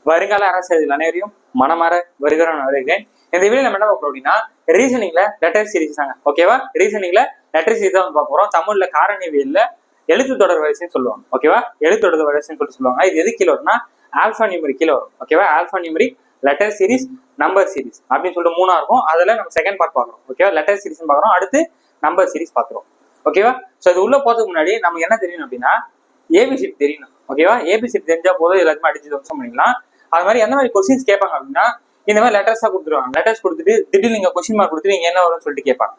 வருங்கால அரசியல் அனைவரையும் மனமாற வருகிறேன் வருகிறேன். இந்த வீடியோ நம்ம என்ன பார்க்க போறோம் அப்படின்னா ரீசனிங்ல லெட்டர் சீரிஸ் தாங்க. ஓகேவா, ரீசனிங்ல லெட்டர் சீரிஸ் தான் வந்து பார்க்க போறோம். தமிழ்ல காரணிவியல்ல எழுத்து தொடர் வரிசைன்னு சொல்லுவாங்க. ஓகேவா, எழுத்து தொடர் வரிசைன்னு சொல்லுவாங்க. இது எது கீழே வரும்னா ஆல்பா நியூமரிக் கீழே வரும். ஓகேவா, alpha numeric, letter series, number series அப்படின்னு சொல்லிட்டு மூணா இருக்கும். அதுல நம்ம செகண்ட் பார்ட் பாக்குறோம். ஓகேவா, லெட்டர் சீரிஸ் பாக்குறோம், அடுத்து நம்பர் சீரிஸ் பாக்குறோம். ஓகேவா, சோ இது உள்ள போறதுக்கு முன்னாடி நமக்கு என்ன தெரியணும் அப்படின்னா ஏபிசிடி தெரியணும். ஓகேவா, ஏபிசிடி தெரிஞ்சா போதும் எல்லாத்தையுமே அடிச்சு தோசம் பண்ணிக்கலாம். அது மாதிரி எந்த மாதிரி கொஸ்டின்ஸ் கேட்பாங்க அப்படின்னா இந்த மாதிரி லெட்டர்ஸா கொடுத்துருவாங்க. லெட்டர்ஸ் கொடுத்துட்டு திடீர்னு நீங்க கொஸ்டின் மார்க் கொடுத்துட்டு நீங்க என்ன வரும்னு சொல்லிட்டு கேட்பாங்க.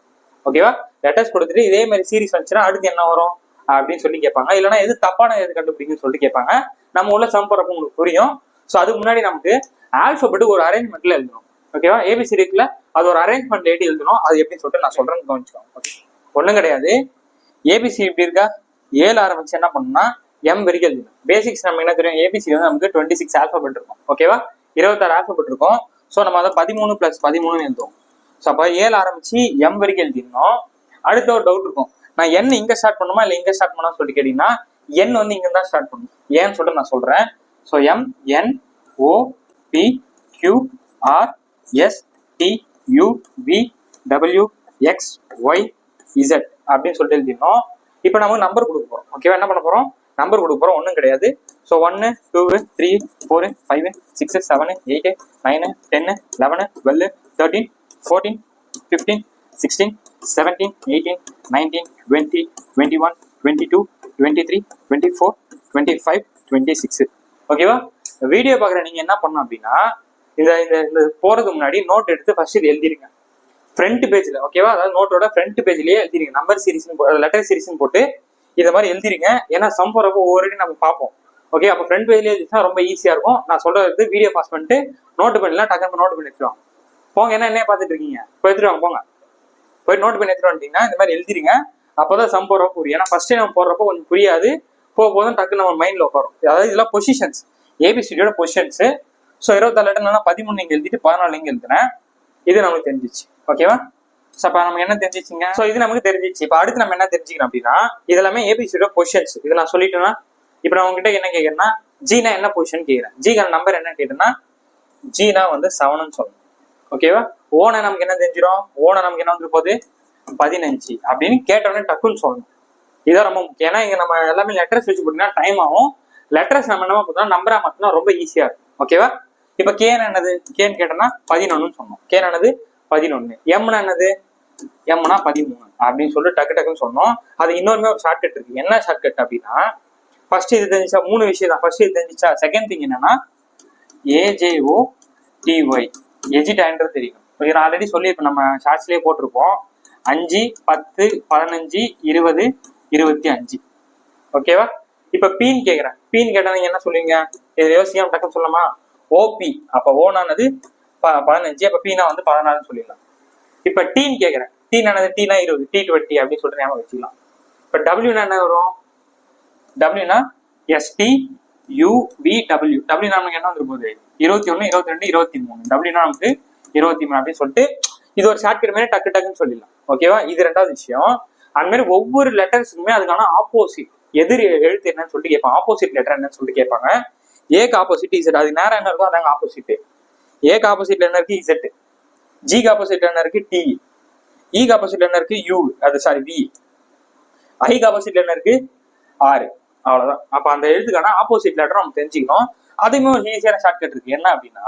ஓகேவா, லெட்டர்ஸ் கொடுத்துட்டு இதே மாதிரி சீரிஸ் வந்துச்சுன்னா அடுத்து என்ன வரும் அப்படின்னு சொல்லி கேட்பாங்க. இல்லைன்னா எது தப்பான எது கண்டுபிடிக்குன்னு சொல்லிட்டு கேட்பாங்க. நம்ம உள்ள சம் போறப்ப உங்களுக்கு புரியும். ஸோ அதுக்கு முன்னாடி நமக்கு ஆல்பபெட்டுக்கு ஒரு அரேஞ்ச்மெண்ட்ல எழுதணும். ஓகேவா, ஏபிசிடிக்குல அது ஒரு அரேஞ்ச்மெண்ட் எழுதி எழுதணும். அது எப்படின்னு சொல்லிட்டு நான் சொல்றேன்னு கவனிச்சுக்கோங்க. ஒன்றும் கிடையாது, ஏபிசி இப்படி இருக்கா, 7 ஆரம்பிச்சு என்ன பண்ணணும்னா எம் வரைக்கும் எழுதணும். பேசிக்ஸ் நம்ம என்ன தெரியும், ஏபிசி வந்து நமக்கு 26 ஆல்பபெட் இருக்கும். ஓகேவா, 26 ஆல்பபெட் இருக்கும். ஸோ நம்ம அதை 13 + 13 எழுதுவோம். ஸோ அப்போ 7 ஆரம்பிச்சு எம் வரைக்கும் எழுதிடணும். அடுத்த ஒரு டவுட் இருக்கும், நான் என் இங்க ஸ்டார்ட் பண்ணுமா இல்லை இங்க ஸ்டார்ட் பண்ணா சொல்லிட்டு கேட்டீங்கன்னா என் வந்து இங்க தான் ஸ்டார்ட் பண்ணணும். ஏன்னு சொல்லிட்டு நான் சொல்றேன். So M N O P Q R S T U V W X Y Z அப்படின்னு சொல்லிட்டு எழுதிடணும். இப்போ நமக்கு நம்பர் கொடுக்க போறோம். ஓகேவா, என்ன பண்ண போறோம், நம்பர் கொடுக்க போறோம். ஒன்றும் கிடையாது. ஸோ 1 2 3 4 5 6 7 8 9 10 11 12 13 14 15 16 17 18 19 20 21 22 23 24 25 26. ஓகேவா, வீடியோ பார்க்குற நீங்க என்ன பண்ணணும் அப்படின்னா இந்த போறதுக்கு முன்னாடி நோட் எடுத்து ஃபர்ஸ்ட் இது எழுதிருங்க ஃப்ரண்ட் பேஜ்ல. ஓகேவா, அதாவது நோட்டோட ஃப்ரண்ட் பேஜ்லயே எழுதிருங்க. நம்பர் சீரிஸ் லெட்டர் சீரிஸ் போட்டு இதை மாதிரி எழுதிருங்க. ஏன்னா சம் போறப்போ ஒவ்வொரு நம்ம பார்ப்போம். ஓகே, அப்போ ஃப்ரண்ட் பேஜ்ல எழுதிச்சா ரொம்ப ஈஸியா இருக்கும். நான் சொல்றது வீடியோ பாஸ் பண்ணிட்டு நோட் பண்ணலாம், டக்குனு நோட் பண்ணி எடுத்துருவாங்க. போங்க, என்ன பார்த்துட்டு இருக்கீங்க, போய் எடுத்துருவாங்க. போங்க போய் நோட் பண்ணி எடுத்துட்டு வந்துட்டீங்கன்னா இந்த மாதிரி எழுதிருங்க. அப்போதான் சம் போடுறப்போ புரியும். ஏன்னா ஃபர்ஸ்ட் நம்ம போடுறப்போ கொஞ்சம் புரியாது, போதும் டக்குன்னு நம்ம மைண்ட்ல உட்காரும். அதாவது இதெல்லாம் பொசிஷன்ஸ், ஏபிசிடியோட பொசிஷன்ஸ். ஸோ 24 லெட்டர்னா 13 இங்க எழுதிட்டு 14 இங்க எழுதுனேன். இது நமக்கு தெரிஞ்சிச்சு. ஓகேவா, ஸோ அப்போ நமக்கு என்ன தெரிஞ்சிச்சுங்க, ஸோ இது நமக்கு தெரிஞ்சிச்சு. இப்போ அடுத்து நம்ம என்ன தெரிஞ்சுக்கிறோம் அப்படின்னா இதெல்லாமே ஏபிசிடியோட பொசிஷன்ஸ். இது நான் சொல்லிட்டேன்னா இப்போ நான் உங்ககிட்ட என்ன கேட்கறேன்னா ஜீனா என்ன பொசிஷன் கேட்கிறேன், ஜிக்கான நம்பர் என்ன கேட்டேன்னா ஜீனா வந்து 7ன்னு சொல்லணும். ஓகேவா, ஓனை நமக்கு என்ன தெரிஞ்சிடும், ஓனை நமக்கு என்ன வந்து போகுது 15 அப்படின்னு கேட்டோடனே டக்குன்னு சொல்லணும். இதான் ரொம்ப முக்கியம். ஏன்னா இங்க நம்ம எல்லாமே லெட்டர்ஸ் வச்சு போட்டீங்கன்னா டைம் ஆகும். லெட்டர்ஸ் நம்ம என்ன பார்த்தோம்னா நம்பரா மாத்தினா ரொம்ப ஈஸியா இருக்கும். ஓகேவா, இப்ப கேன்னு என்னது, கேன்னு கேட்டோம்னா 11ன்னு சொன்னோம். கேன் என்னது 11. எம்னா என்னது, எம்னா 13 அப்படின்னு சொல்லிட்டு டக்கு டக்குன்னு சொன்னோம். அது இன்னொருமே ஒரு ஷார்ட்கட் இருக்கு. என்ன ஷார்ட்கட் அப்படின்னா ஃபர்ஸ்ட் இது தெரிஞ்சிச்சா, 3 விஷயம் தான். ஃபர்ஸ்ட் இது தெரிஞ்சிச்சா, செகண்ட் திங் என்னன்னா ஏஜேஓ டிஒய் எஜிடான்றது தெரியும். நான் ஆல்ரெடி சொல்லியிருப்பேன், நம்ம ஷார்ட்ஸ்லயே போட்டிருப்போம். 5 10 15 20 25. ஓகேவா, இப்ப பீன் கேட்கிறேன். பீன் கேட்டா நீங்க என்ன சொல்லுவீங்க, இது யோசிக்காம டக்குன்னு சொல்லலாமா, ஓபி. அப்ப ஓனானது 15, அப்ப பீனா வந்து 14 சொல்லிடலாம். இப்ப டீன் கேட்கிறேன். டீன் ஆனது டீனா 20, T20 அப்படின்னு சொல்லிட்டு ஞாபகம் வச்சுக்கலாம். இப்ப டபிள்யூனா என்ன வரும், டபிள்யூனா எஸ்டி யூவிடபிள்யூ. டபிள்யூ நமக்கு என்ன வந்துரு போகுது 21 22 23. டபிள்யூனா நமக்கு 23 அப்படின்னு சொல்லிட்டு இது ஒரு ஷார்ட்கட் மாதிரி டக்கு டக்குன்னு சொல்லிடலாம். ஓகேவா, இது 2வது விஷயம். அந்த மாதிரி ஒவ்வொரு லெட்டர்ஸுக்குமே அதுக்கான ஆப்போசிட் எதிர் எழுத்து என்னன்னு சொல்லிட்டு கேட்பாங்க. ஆப்போசிட் லெட்டர் என்னன்னு சொல்லிட்டு கேட்பாங்க. ஏக்கு ஆப்போசிட் இசட், அது நேரம் என்ன இருக்கோ அதாங்க ஆப்போசிட். ஏக்கு ஆப்போசிட்ல என்ன இருக்கு இசட், ஜிக்கு ஆப்போசிட்ல என்ன இருக்கு டி, இக்கு ஆப்போசிட்ல என்ன இருக்கு யூ, அது சாரி வி, ஐக்கு ஆப்போசிட்ல என்ன இருக்கு ஆர். அவ்வளவுதான். அப்ப அந்த எழுத்துக்கான ஆப்போசிட் லெட்டர் நம்ம தெரிஞ்சுக்கணும். அதுவுமே ஒரு ஈஸியான ஷார்ட்கட் இருக்கு. என்ன அப்படின்னா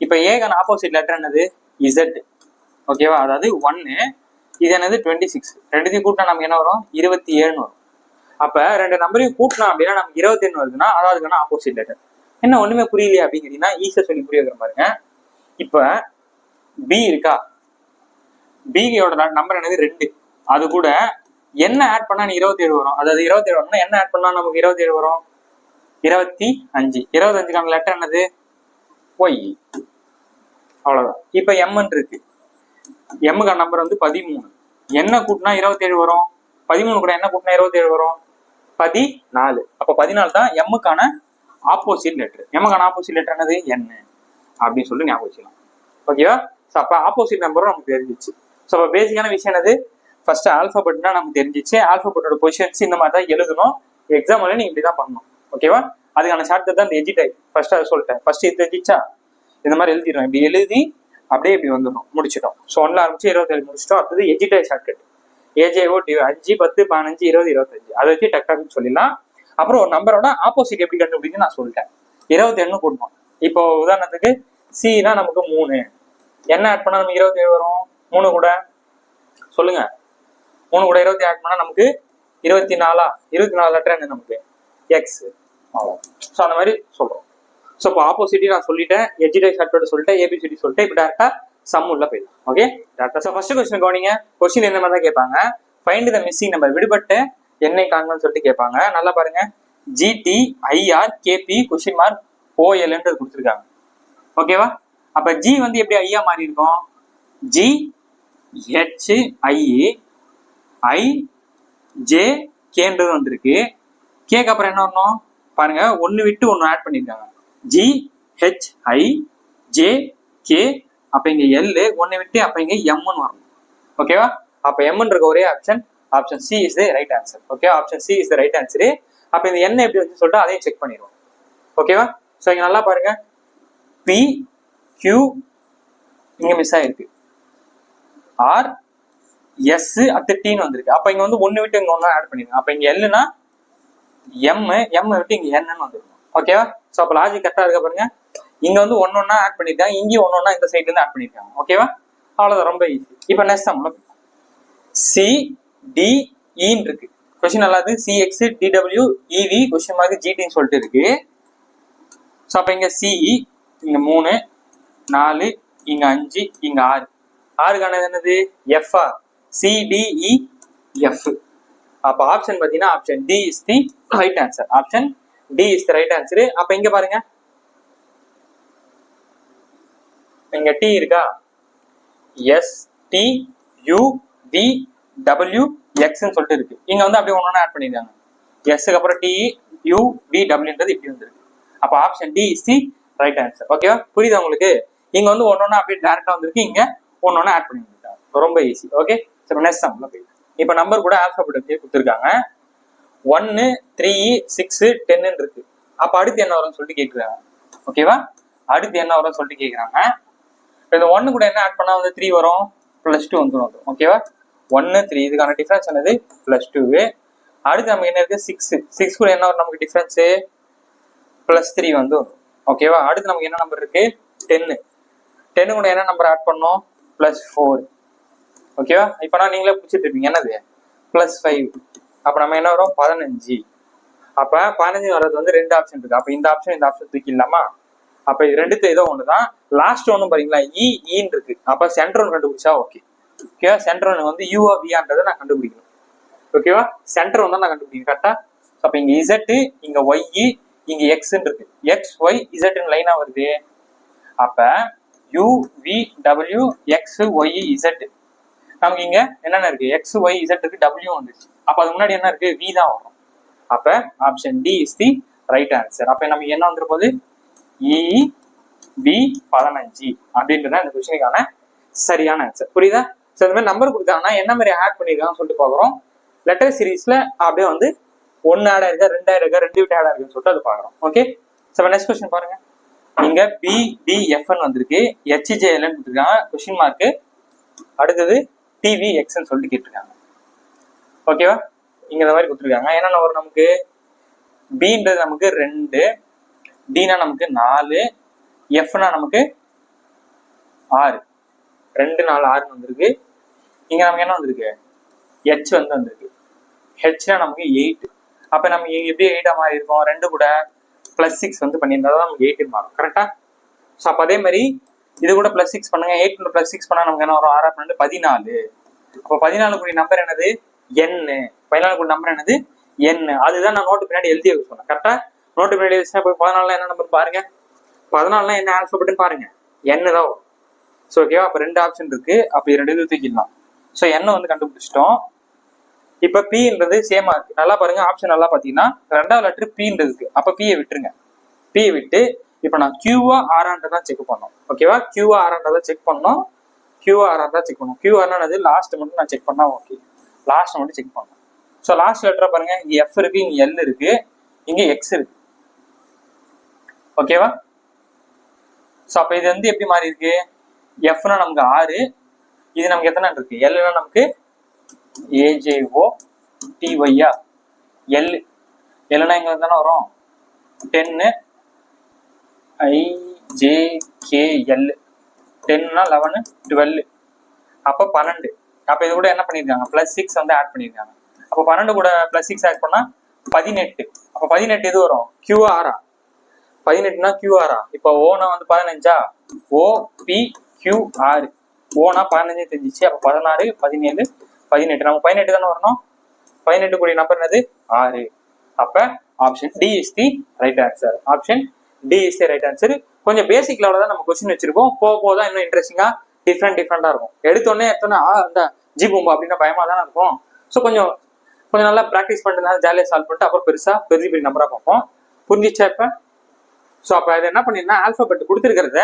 இப்ப ஏக்கான ஆப்போசிட் லெட்டர் என்னது இசட். ஓகேவா, அதாவது 1, இது என்னது 26. ரெண்டுத்தையும் கூட்டினா நமக்கு என்ன வரும் 27 வரும். அப்ப 2 நம்பரையும் கூட்டினா அப்படின்னா நமக்கு 21 வருதுன்னா அதாவதுக்கான ஆப்போசிட் லெட்டர். என்ன ஒண்ணுமே புரியலையா அப்படின்னு கேட்டீங்கன்னா ஈஸியா சொல்லி புரிய வைக்கிற பாருங்க. இப்ப பி இருக்கா, பியோட நம்பர் என்னது 2. அது கூட என்ன ஆட் பண்ணா 27 வரும். அதாவது 27 வரும்னா என்ன ஆட் பண்ணா நமக்கு 27 வரும் 25. 25க்கான லெட்டர் என்னது ஒய். அவ்வளவுதான். இப்ப எம்ன்னு இருக்கு, எம்முக்கான நம்பர் வந்து 13. என்ன கூட்டினா 27 வரும், 13 கூட என்ன கூட்டினா 27 வரும் 14. அப்ப 14 தான் எம்முக்கான ஆப்போசிட் லெட்டர். எம்முக்கான ஆப்போசிட் லெட்டர் என்னது என் அப்படின்னு சொல்லி ஞாபகம் வச்சுக்கலாம். ஓகேவா, அப்ப ஆப்போசிட் நம்பரும் நமக்கு தெரிஞ்சிச்சு. ஸோ அப்ப பேசிக்கான விஷயம் என்னது, ஃபர்ஸ்ட் ஆல்பாபெட்னா நமக்கு தெரிஞ்சிச்சு. ஆல்பாபெட்டோட பொசிஷன்ஸ் இந்த மாதிரி தான் எழுதணும். எக்ஸாம்ல நீங்க இப்படிதான் பண்ணணும். ஓகேவா, அதுக்கான ஷார்ட்கட் தான் இந்த எஜிடை. ஃபர்ஸ்ட் அதை சொல்லிட்டேன். ஃபர்ஸ்ட் இது தெரிஞ்சிச்சா, இந்த மாதிரி எழுதிடும். இப்படி எழுதி அப்படியே இப்படி வந்துடும், முடிச்சிட்டோம். ஸோ 1ல ஆரம்பிச்சு 27 முடிச்சிட்டோம். அடுத்தது எஜிடை ஷார்ட்கட் AJO 5 10 15 20 25 அதை வச்சு டக்கு சொல்லிடலாம். அப்புறம் ஒரு நம்பரோட ஆப்போசிட் எப்படி கண்டுபிடிக்குன்னு நான் சொல்லிட்டேன். 21 கூட்டணும். இப்போ உதாரணத்துக்கு சினா நமக்கு 3, என்ன ஆட் பண்ணா நமக்கு 27 வரும்? 3 கூட சொல்லுங்க, 3 கூட 20 ஆட் பண்ணா நமக்கு 24. 24 லெட்டர் என்ன நமக்கு? எக்ஸ். ஸோ அந்த மாதிரி சொல்றோம். ஸோ இப்போ ஆப்போசிட்டி நான் சொல்லிட்டேன், எஜிடை ஷார்ட்கட் சொல்லிட்டேன், ஏபிசிடி சொல்லிட்டேன். இப்போ டேரக்டா சம் உள்ள போயிடலாம். ஓகே டேரக்டா. ஸோ ஃபர்ஸ்ட் கொஸ்டின் கவனிங்க. கொஸ்டின் இந்த மாதிரி தான் கேட்பாங்க. ஃபைண்ட் த மிஸ்ஸிங் நம்பர், விடுபட்ட எண்ணெய் காண்பன்னு சொல்லிட்டு கேட்பாங்க. நல்லா பாருங்க, GT IR KP question mark OLன்றது கொடுத்துருக்காங்க. ஓகேவா? அப்ப G வந்து எப்படி ஐயா மாறி இருக்கும்? GHIJKன்றது வந்திருக்கு. கேக்கு அப்புறம் என்ன வரணும் பாருங்க, ஒன்னு விட்டு ஒன்னு ஆட் பண்ணிருக்காங்க. GHIJK, அப்ப இங்க L ஒன்னு விட்டு, அப்ப இங்க M வரணும். ஓகேவா? அப்ப M இருக்க ஒரே option option C is the right answer. Okay, option C is the right answer. அப்ப இந்த என்ன எப்படி வந்து சொல்லிட்டு அதையும் செக் பண்ணிடுவோம். ஓகேவா? ஸோ இங்க நல்லா பாருங்க, P Q இங்க மிஸ் ஆயிருக்கு, R S அடுத்து T வந்திருக்கு. அப்ப இங்க வந்து ஒன்னு விட்டு இங்க ஒன்னு ஆட் பண்ணிருக்கோம். அப்ப இங்க Lனா M விட்டு இங்க N வந்துருக்கும். ஓகேவா? ஸோ அப்ப லாஜிக் கரெக்டா இருக்க பாருங்க. இங்க வந்து ஒன்னொன்னா ஆட் பண்ணிருக்காங்க, இங்கேயும் ஒன்னொன்னா இந்த சைட்ல இருந்து ஆட் பண்ணிருக்காங்க. ஓகேவா? அவ்வளவுதான், ரொம்ப ஈஸி. இப்ப நெக்ஸ்ட் சம்ல CDE இருக்கு. கொஸ்டின் நல்லா இருக்கு. CX DW EV question mark GTன்னு சொல்லிட்டு இருக்கு. ஸோ அப்ப இங்க CE இங்க 3 4 இங்க 5 இங்க 6. 6க்கான என்னது? F. CDE F. அப்ப ஆப்ஷன் பாத்தீங்கன்னா option D is the right answer. Option D is the right answer. அப்ப இங்க பாருங்க, இங்க T இருக்கா? STUVWX சொல்லிட்டு இருக்கு. இங்க வந்து அப்படியே ஒன்னொன்னு ஆட் பண்ணிருக்காங்க. எஸ்க்கு அப்புறம் TUVWன்றது இப்படி வந்துருக்கு. அப்ப option D is the right answer. ஓகேவா? புரியுதா உங்களுக்கு? இங்க வந்து ஒன்னொன்னா அப்படியே டைரக்டா வந்திருக்கு, இங்க ஒன்னொன்னு ஆட் பண்ணிருக்காங்க. ரொம்ப ஈஸி. ஓகே, சோ நெக்ஸ்ட் சம்ல போய் இப்ப நம்பர் கூட ஆல்பபெட் வச்சு கொடுத்துருக்காங்க. 1 3 6 10 இருக்கு. அப்ப அடுத்து என்ன வரும்னு சொல்லிட்டு கேக்குறாங்க. ஓகேவா? அடுத்து என்ன வரும்னு சொல்லிட்டு கேக்குறாங்க. இந்த 1 கூட என்ன ஆட் பண்ணா வந்து 3 வரும், +2 வந்துடும். ஓகேவா? 1 3 இதுக்கான டிஃபரன்ஸ் என்னது? +2. அடுத்து நமக்கு என்ன இருக்கு? 6 கூட என்ன வரும் நமக்கு டிஃபரன்ஸ்? +3 வந்து. ஓகேவா? அடுத்து நமக்கு என்ன நம்பர் இருக்கு? 10 கூட என்ன நம்பர் ஆட் பண்ணோம்? +4. ஓகேவா? இப்ப நான் நீங்களே பிடிச்சிட்டு இருப்பீங்க, என்னது? +5. அப்ப நம்ம என்ன வரும்? 15. அப்ப 15 வர்றது வந்து 2 ஆப்ஷன் இருக்கு. அப்ப இந்த ஆப்ஷன் தூக்கிடலாமா? அப்ப இது ரெண்டுத்து ஏதோ ஒண்ணுதான். லாஸ்ட் ஒன்னும் பாத்தீங்களா, ஈன்னு இருக்கு. அப்ப சென்டர் ஒன் கண்டுபிடிச்சா ஓகே. ஓகேவா? சென்டர் ஒன் வந்து யூ வியான்றதை நான் கண்டுபிடிக்கணும். ஓகேவா? சென்டர் ஒன் தான் நான் கண்டுபிடிக்கணும். கரெக்டா? அப்ப இங்க Z, இங்க Y, இங்க X இருக்கு. X Y Z லைனா வருது. அப்ப U V W X Y Z. நமக்கு இங்க என்னென்ன இருக்கு? X Y Z இருக்கு, W வந்துச்சு. அப்ப அதுக்கு முன்னாடி என்ன இருக்கு? V தான் வரும். அப்ப option D is the right answer. அப்ப நமக்கு என்ன வந்துரு போகுது? EB15 அப்படின்றத இந்த கொஸ்டினுக்கான சரியான ஆன்சர். புரியுதா? ஸோ இந்த மாதிரி நம்பர் கொடுத்தாங்கன்னா என்ன மாதிரி ஆட் பண்ணிருக்காங்கன்னு சொல்லிட்டு பாக்குறோம். லெட்டர் சீரீஸ்ல அப்படியே வந்து 1 ஆட் ஆயிருக்கா, 2 ஆயிருக்கா, 2 விட்டு ஆட் ஆயிருக்குன்னு சொல்லிட்டு அது பாக்குறோம். ஓகே, ஸோ நெக்ஸ்ட் கொஸ்டின் பாருங்க. இங்க BDFN வந்திருக்கு, HJLன்னு கொடுத்துருக்காங்க கொஸ்டின் மார்க். அடுத்தது TVXன்னு சொல்லிட்டு கேட்டிருக்காங்க. ஓகேவா? இங்க இந்த மாதிரி கொடுத்துருக்காங்க. என்னென்ன வரும் நமக்கு? Bன்றது நமக்கு 2, Dனா நமக்கு 4, Fனா நமக்கு 6. 2 4 6 வந்திருக்கு. இங்க நமக்கு என்ன வந்திருக்கு? H வந்து வந்திருக்கு. Hனா நமக்கு 8. அப்ப நம்ம எப்படி 8 மாறி இருக்கும்? 2 கூட +6 வந்து பண்ணியிருந்தா தான் நமக்கு 8 மாறும். கரெக்டா? ஸோ அப்ப அதே மாதிரி இது கூட +6 பண்ணுங்க. 8 கூட +6 பண்ணா நமக்கு என்ன வரும்? 6 12 14. அப்போ 14 கூடிய நம்பர் என்னது? N. 14 கூடிய நம்பர் என்னது? N. அதுதான் நான் நோட்டு பின்னாடி எழுதி சொன்னேன். கரெக்டா? நோட்டு பின்னாடி எழுதிச்சுன்னா போய் 14 என்ன நம்பர் பாருங்க. 14 என்ன ஆல்பபெட்னு பாருங்க. N தான் வரும். ஸோ ஓகேவா? அப்ப 2 ஆப்ஷன் இருக்கு. அப்ப 2 இது தூக்கிடலாம். ஸோ N வந்து கண்டுபிடிச்சிட்டோம். இப்ப Pன்றது சேமா இருக்கு. நல்லா பாருங்க, ஆப்ஷன் நல்லா பாத்தீங்கன்னா 2வது லெட்டர் Pன்றது இருக்கு. அப்ப P-யை விட்டுருங்க. P-யை விட்டு இப்ப நான் Q-ஆ R-ஆன்றதான் செக் பண்ணோம். ஓகேவா? Q-ஆ R-ஆன்றதான் செக் பண்ணோம். Q-ஆ R-ஆன்றதான் செக் பண்ணோம். Q-ஆனது லாஸ்ட் மட்டும் நான் செக் பண்ணா ஓகே. லாஸ்ட் மட்டும் செக் பண்ணோம். ஸோ லாஸ்ட் லெட்டரை பாருங்க, இங்க F இருக்கு, இங்க L இருக்கு, இங்க X இருக்கு. ஓகேவா? ஸோ அப்போ இது வந்து எப்படி மாறி இருக்கு? எஃப்னா நமக்கு 6, இது நமக்கு எத்தனை இருக்கு? எல்னா நமக்கு ஏஜேஓ டிஒய்யா, எல்னா இங்க தானே வரும் 10 ஐஜேகேஎல், 10னா 11 12, அப்போ 12. அப்போ இது கூட என்ன பண்ணியிருக்காங்க? +6 வந்து ஆட் பண்ணியிருக்காங்க. அப்போ 12 கூட +6 ஆட் பண்ணா 18. அப்போ 18 எது வரும்? கியூஆரா? 18னா கியூஆரா? இப்போ ஓனா வந்து 15ஆ? OPQR. ஓனா 15 தெரிஞ்சிச்சு. அப்போ 16 17 18, நம்ம 18 தானே வரணும். 18 கூடிய நம்பர் என்னது? 6. அப்ப option D is the right answer. Option D is the right answer. கொஞ்சம் பேசிக் லெவலில் தான் நம்ம கொஸ்டின் வச்சிருக்கோம். போக தான் இன்னும் இன்ட்ரெஸ்டிங்கா டிஃப்ரெண்டா இருக்கும். எடுத்தோடனே அந்த ஜி பூம்பா அப்படின்னா பயமா தானே இருக்கும். ஸோ கொஞ்சம் நல்லா ப்ராக்டிஸ் பண்ணிட்டு ஜாலியாக சால்வ் பண்ணிட்டு அப்புறம் பெரிய பெரிய நம்பரா பார்ப்போம். புரிஞ்சிச்சா இப்ப? ஸோ அப்போ அதை என்ன பண்ணிருந்தா ஆல்பபெட் கொடுத்துருக்கிறத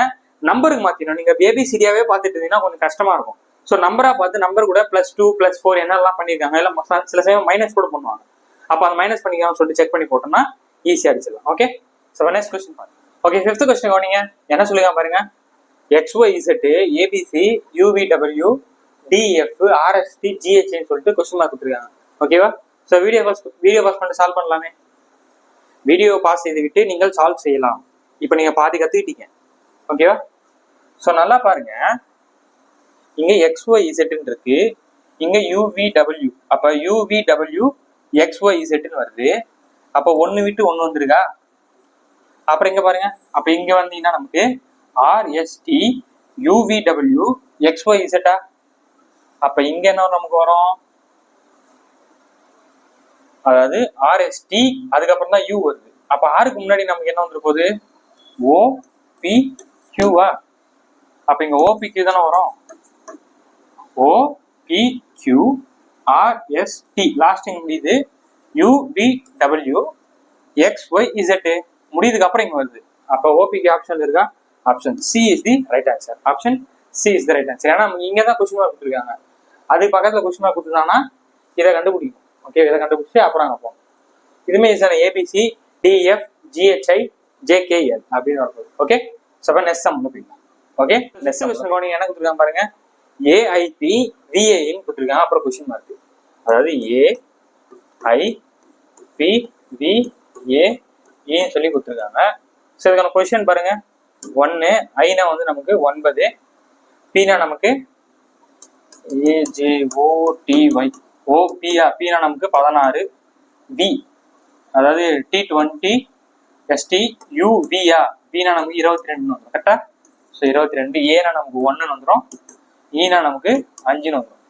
நம்பருக்கு மாத்தினோம். நீங்க ABCDயாவே பார்த்துட்டு இருந்தீங்கன்னா கொஞ்சம் கஷ்டமா இருக்கும். ஸோ நம்பரா பார்த்து நம்பர் கூட +2 +4 என்னெல்லாம் பண்ணியிருக்காங்க, எல்லாம் சில சமயம் மைனஸ் கூட பண்ணுவாங்க. அப்போ அந்த மைனஸ் பண்ணிக்கலாம்னு சொல்லிட்டு செக் பண்ணி போட்டோம்னா ஈஸியா அடிச்சிடலாம். ஓகே, ஸோ நெக்ஸ்ட் கொஸ்டின் பாருங்க. ஓகே, 5th கொஸ்டின் கவனிங்க. என்ன சொல்லுங்க பாருங்க. XYZ ABC UVW DF RST GH சொல்லிட்டு கொஸ்டின் மார்க் கொடுத்துருக்காங்க. ஓகேவா? ஸோ வீடியோ பாஸ் பண்ணிட்டு சால்வ் பண்ணலாமே. வீடியோ பாஸ் செய்து விட்டு நீங்கள் சால்வ் செய்யலாம். இப்போ நீங்க பாதி கத்துக்கிட்டீங்க. ஓகேவா? ஸோ நல்லா பாருங்க. இங்க XYZ இருக்கு, இங்க UVW. அப்ப UVW XYZ வருது. அப்ப 1 விட்டு 1 வந்துருக்கா. அப்புறம் இங்க பாருங்க. அப்ப இங்க வந்தீங்கன்னா நமக்கு RST UVW XYZ. அப்ப இங்க என்ன நமக்கு வரும்? அதாவது RST அதுக்கப்புறம் தான் U வருது. அப்ப ஆருக்கு முன்னாடி நமக்கு என்ன வந்துரு போகுது? OPQவா? அப்ப இங்க OPQ தானே வரும். OPQ RST லாஸ்ட் முடியுது. UVW XYZ முடியுதுக்கு அப்புறம் இங்க வருது. அப்ப OPQ ஆப்ஷன் இருக்கா? Option C is the right answer. Option C is the right answer. ஏன்னா இங்க தான் கொஸ்டின் மார்க் கொடுத்துருக்காங்க. அது பக்கத்துல கொஸ்டின் மார்க் கொடுத்துருந்தாங்கன்னா இதை கண்டுபிடிக்கும். ஓகே, இதை கண்டுபிடிச்சு அப்புறம் அங்க போகும். இதுமே ABC DF GHI JKL அப்படின்னு வருது. ஓகே, ஸோ நெக்ஸ்ட் சம் போயிடலாம். ஓகே, நெக்ஸ்ட் கொஸ்டின் கவனிங்க. என்ன கொடுத்துருக்காங்க பாருங்க. AIP VAன்னு கொடுத்துருக்காங்க. அப்புறம் கொஸ்டின் மார்க். அதாவது AIP VAன்னு சொல்லி கொடுத்துருக்காங்க. ஸோ இதுக்கான கொஸ்டின் பாருங்க. 1 ஐனா வந்து நமக்கு 9, பீனா நமக்கு AJOTY OPயா பீனா நமக்கு 16, V அதாவது T20 ST UVயா பீனா நமக்கு 22 வந்துடும். கரெக்டா? ஸோ 22. ஏனா நமக்கு 1 வந்துடும், ஈனா நமக்கு 5 வந்துடும்.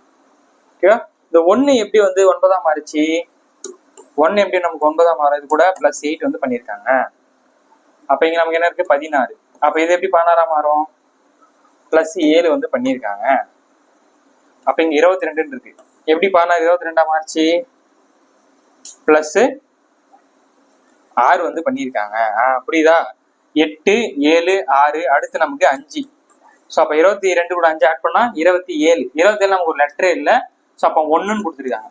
ஓகேவா? இந்த 1 எப்படி வந்து 9ஆ மாறிச்சு? 1 எப்படி நமக்கு 9ஆ மாறுது? கூட +8 வந்து பண்ணியிருக்காங்க. அப்ப இங்க நமக்கு என்ன இருக்கு? 16. அப்ப இது எப்படி 16ஆ மாறும்? +7 வந்து பண்ணியிருக்காங்க. அப்ப இங்க 22 இருக்கு. எப்படி 16 22ஆ மாறிச்சு? +6 வந்து பண்ணியிருக்காங்க. புரியுதா? 8 7 6 அடுத்து நமக்கு 5. ஸோ அப்ப 22 கூட 5 ஆட் பண்ணா 27. 27 நமக்கு ஒரு லெட்டரே இல்லை. ஸோ அப்ப 1ன்னு கொடுத்துருக்காங்க.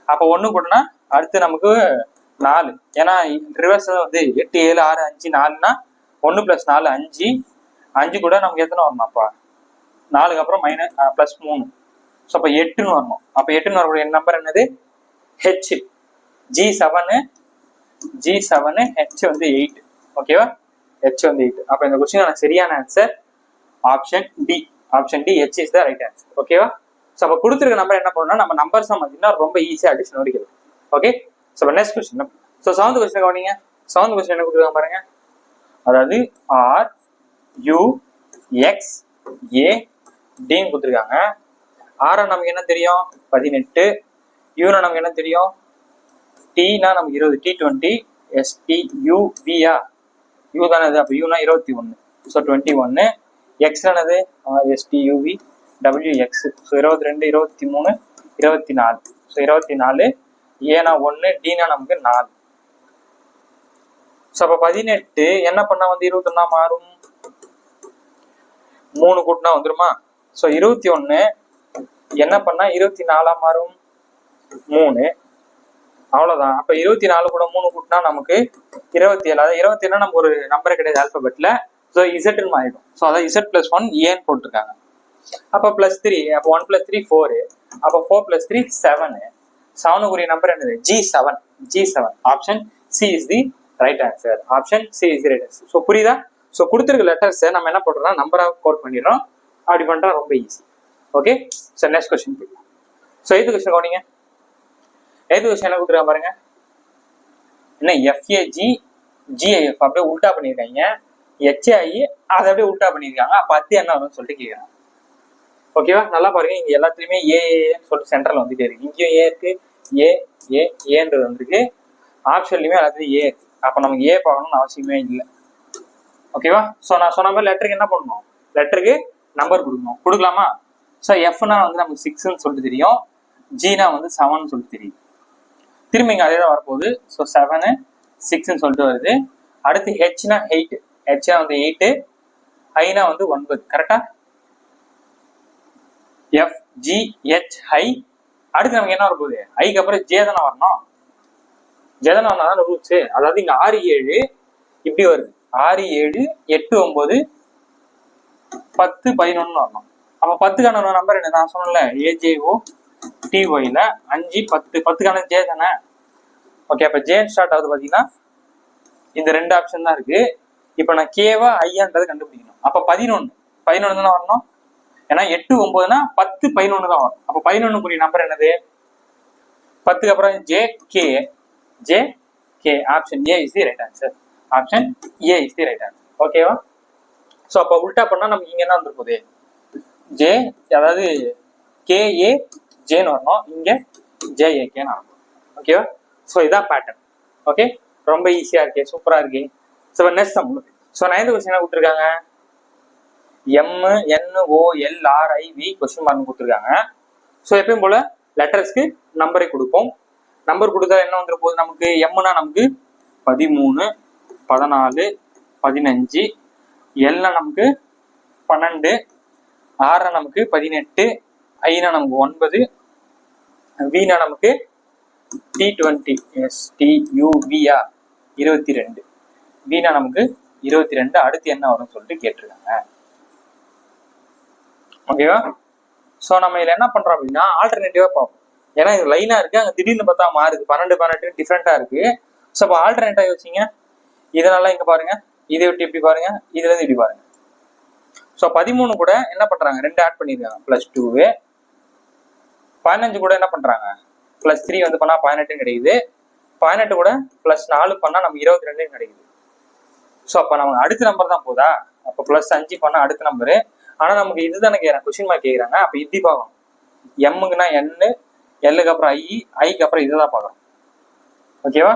அப்ப 1 கூடனா அடுத்து நமக்கு 4. ஏன்னா ரிவர்ஸ் வந்து 8 7 6 5 4னா 1 + 4 5. 5 கூட நமக்கு எத்தனை வரணும்? அப்பா 4க்கு அப்புறம் +3. ஸோ அப்ப 8ன்னு வரணும். அப்ப 8ன்னு வரக்கூடிய நம்பர் என்னது? H G7 H வந்து 8. ஓகேவா? H வந்து 8. அப்ப இந்த கொஸ்டின் சரியான answer option D. Option D H is the right answer. ஓகேவா? ஸோ அப்ப கொடுத்துருக்க நம்பர் என்ன பண்ணணும்னா நம்ம நம்பர்ஸ் பார்த்தீங்கன்னா ரொம்ப ஈஸியா அடிச்சு நோடிக்கலாம். Okay, so next question. So 7th question கவனிங்க. 7th கொஸ்டின் என்ன கொடுத்துருக்காங்க பாருங்க. அதாவது RUXADன்னு கொடுத்துருக்காங்க. ஆரா நமக்கு என்ன தெரியும்? 18. யூனா நமக்கு என்ன தெரியும்? டீனா நமக்கு 20, T20 STUVயா யூ தானே அது. அப்போ யூனா 21. ஸோ 21. எக்ஸ் ஆனது STUV WX. ஸோ 22 23 24. ஸோ 24. ஏனா 1, டீனா நமக்கு 4. ஸோ அப்போ 18 என்ன பண்ணா வந்து 21 மாறும்? 3 கூட்டினா வந்துருமா? ஸோ 21 என்ன பண்ணா 24 மாறும்? 3. அவ்வளவுதான். அப்ப 24 கூட 3 கூட்டினா நமக்கு 27. அதாவது 27 நமக்கு ஒரு நம்பர் கிடையாது ஆல்பபெட்ல. ஸோ இசட்னு மாறிடும். ஸோ அதாவது இசட் பிளஸ் 1 ஏன்னு போட்டிருக்காங்க. அப்ப பிளஸ் 3, அப்போ 1 + 3 4, அப்போ 4 + 3 7. 7 நம்பர் என்னது? G7. G7. Option C is the right answer. Option C is the right answer. So புரியுதா? ஸோ கொடுத்துருக்க லெட்டர்ஸை நம்ம என்ன பண்றோம்னா நம்பரா கோட் பண்ணிடுறோம். அப்படி பண்றா ரொம்ப easy. Okay. So next question போயிடலாம். ஸோ 8th கொஸ்டின் கவனிங்க. 8th கொஸ்டின் என்ன கொடுத்துருக்காங்க பாருங்க. என்ன FAG GIF அப்படியே உல்டா பண்ணியிருக்காங்க. HI அதை அப்படியே உல்டா பண்ணியிருக்காங்க. அப்ப 10 என்ன வரும்னு சொல்லிட்டு கேட்குறாங்க. ஓகேவா? நல்லா பாருங்க. இங்க எல்லாத்துலயுமே ஏன்னு சொல்லிட்டு சென்ட்ரல் வந்துட்டே இருக்கு. இங்கேயும் ஏ இருக்கு, ஏன்றது வந்துருக்கு. ஆப்ஷன்லயுமே எல்லாத்துலயும் ஏ இருக்கு. அப்ப நமக்கு ஏ பார்க்கணும்னு அவசியமே இல்லை. ஓகேவா? ஸோ நான் சொன்ன மாதிரி லெட்டருக்கு என்ன பண்ணணும்? லெட்டருக்கு நம்பர் கொடுக்கணும். கொடுக்கலாமா? ஸோ எஃப்னா வந்து நமக்கு 6ன்னு சொல்லிட்டு தெரியும். ஜினா வந்து 7ன்னு சொல்லிட்டு தெரியும். திரும்ப இங்க அதே தான் வரப்போகுது. ஸோ 7 6ன்னு சொல்லிட்டு வருது. அடுத்து ஹெச்னா 8, ஹெச்னா வந்து 8, ஐனா வந்து 9. கரெக்டா? FGHI. அடுத்து நமக்கு என்ன வரப்போகுது? ஐக்கு அப்புறம் ஜே தானே வரணும். ஜே தானே வரணும் ரூல்ஸ். அதாவது இங்க 6 7 இப்படி வருது. 6 7 8 9 10 11 வரணும். அப்ப 10க்கான நம்பர் என்ன? நான் சொன்னல AJO TYல 5 10. 10க்கான ஜே தானே. ஓகே. அப்ப ஜே ஸ்டார்ட் ஆகுது பாத்தீங்கன்னா இந்த 2 ஆப்ஷன் தான் இருக்கு. இப்ப நான் கேவா ஐயான்றது கண்டுபிடிக்கணும். அப்ப 11 தானே வரணும். ஏன்னா 8 9னா 10 11 தான் வரும். அப்ப 11 நம்பர் என்னது? 10க்கு அப்புறம் J K. Option A is the right answer. Option A is the right answer. ஓகேவா? ஸோ அப்போ உல்டா பண்ணா நமக்கு இங்க என்ன வந்துருப்போகுது? ஜே, அதாவது KA ஜேன்னு வரணும். இங்க JAKன்னு வரணும். ஓகேவா? ஸோ இதான் பேட்டர்ன். ஓகே. ரொம்ப ஈஸியா இருக்கே, சூப்பரா இருக்கு. So next sum. So 9th question என்ன கொடுத்துருக்காங்க? MNOLRIV கொஸ்டின் மார்க் கொடுத்துருக்காங்க. ஸோ எப்பயும் போல லெட்டர்ஸ்க்கு நம்பரை கொடுப்போம். நம்பர் கொடுத்தா என்ன வந்துரு போகுது நமக்கு? எம்னா நமக்கு 13 14 15, எல்னா நமக்கு 12, ஆர்னா நமக்கு 18, ஐனா நமக்கு 9, வீனா நமக்கு T20 STUVA 22, வீனா நமக்கு 22. அடுத்து என்ன வரும்னு சொல்லிட்டு கேட்டிருக்காங்க. ஓகேவா? ஸோ நம்ம இதுல என்ன பண்றோம் அப்படின்னா ஆல்டர்னேட்டிவா பார்ப்போம். ஏன்னா இது லைனா இருக்கு, அங்க திடீர்னு பார்த்தா மாறுது. 12 18 டிஃப்ரெண்டா இருக்கு. ஸோ இப்போ ஆல்டர்னேட்டா யோசிங்க. இதனால இங்க பாருங்க, இதை விட்டு இப்படி பாருங்க, இதுல இருந்து இப்படி பாருங்க. ஸோ 13 கூட என்ன பண்றாங்க? 2 ஆட் பண்ணிருக்காங்க +2. 15 கூட என்ன பண்றாங்க? +3 வந்து பண்ணா 18 கிடைக்குது. 18 கூட +4 பண்ணா நமக்கு 22 கிடைக்குது. ஸோ அப்ப நமக்கு அடுத்த நம்பர் தான் போதா? அப்ப +5 பண்ணா அடுத்த நம்பரு. ஆனா நமக்கு இதுதானே கேட்கறாங்க, கொஸ்டின் மார்க் கேட்கறாங்க. அப்ப இப்படி பார்க்கணும். எம்முக்குன்னா N, எல்லுக்கு அப்புறம் ஐக்கு அப்புறம் இதுதான் பார்க்கணும். ஓகேவா?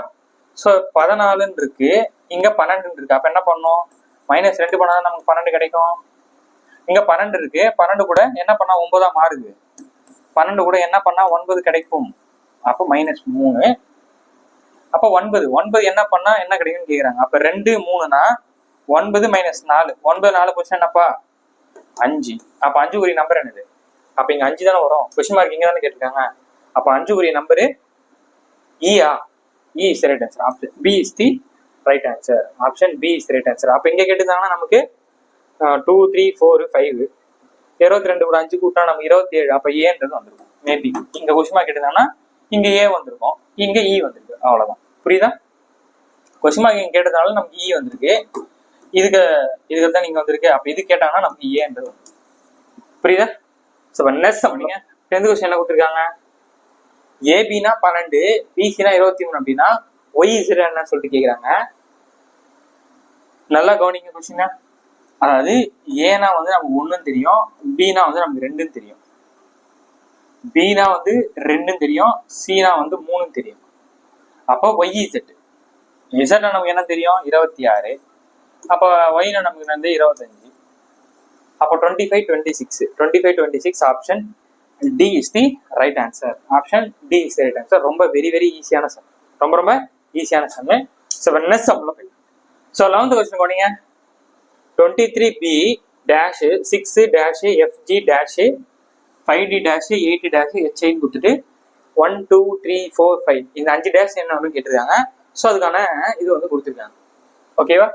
ஸோ 14 இருக்கு, இங்க 12 இருக்கு. அப்ப என்ன பண்ணணும்? -2 பண்ணா நமக்கு 12 கிடைக்கும். இங்க 12 இருக்கு, 12 கூட என்ன பண்ணா 9 மாறுது. 12 கூட என்ன பண்ணா 9 கிடைக்கும். அப்ப -3. அப்ப 9 என்ன பண்ணா என்ன கிடைக்கும்னு கேக்குறாங்க. அப்ப 2 3னா 9 - 4. 9 4 கொஸ்டின் என்னப்பா? 5. அப்ப 5 நம்பர் என்னது? அப்ப இங்க 5 தானே வரும். கொஸ்டின் மார்க் இங்க தானே கேட்டிருக்காங்க. அப்ப 5 number ஈயா? E is the right answer. Option B is the right answer. Option B is the right answer. அப்ப இங்க கேட்டிருந்தாங்கன்னா நமக்கு 2 3 4 5 22 கூட 5 கூட்டினா நமக்கு 27. அப்ப ஏன்றது வந்துருக்கும். மேபி இங்க கொஸ்டின் மார்க் கேட்டிருந்தாங்கன்னா இங்க ஏ வந்திருக்கும், இங்க இ வந்திருக்கு. அவ்வளவுதான். புரியுதா? கொஸ்டின் மார்க் இங்க கேட்டதுனால நமக்கு இ வந்திருக்கு. இதுக்கு தான் நீங்க வந்திருக்கு. அப்ப இது கேட்டாங்கன்னா நமக்கு ஏன்றது வந்து. புரியுதா? சோ நெக்ஸ்ட் பண்ணுங்க. 10th கொஸ்டின் என்ன கொடுத்துருக்காங்க? ஏபினா 12, பிசினா 23 அப்படின்னா ஒய் இசட் என்னன்னு சொல்லிட்டு கேக்குறாங்க. நல்லா கவனிங்க கொஸ்டின். அதாவது ஏனா வந்து நமக்கு 1ன்னு தெரியும், பினா வந்து நமக்கு 2ன்னு தெரியும், பினா வந்து 2ன்னு தெரியும், சினா வந்து 3ன்னு தெரியும். அப்போ ஒய் இசட். இசட் நமக்கு என்ன தெரியும்? 26. அப்போ ஒய்னா நமக்கு வந்து 25. அப்போ 25 26. Option D is the right answer. Option D is the right answer. ரொம்ப வெரி ஈஸியான சம். ரொம்ப ஈஸியான சம். ஸோ நெக்ஸ்ட் சம்ல போய். ஸோ 11th கொஸ்டின் போனீங்க. 23B dash 6 dash FG dash 5D dash 8 dash HI கொடுத்துட்டு 1 2 3 4 5 இந்த 5 டேஷ் என்ன அப்படின்னு கேட்டிருக்காங்க. ஸோ அதுக்கான இது வந்து கொடுத்துருக்காங்க. ஓகேவா?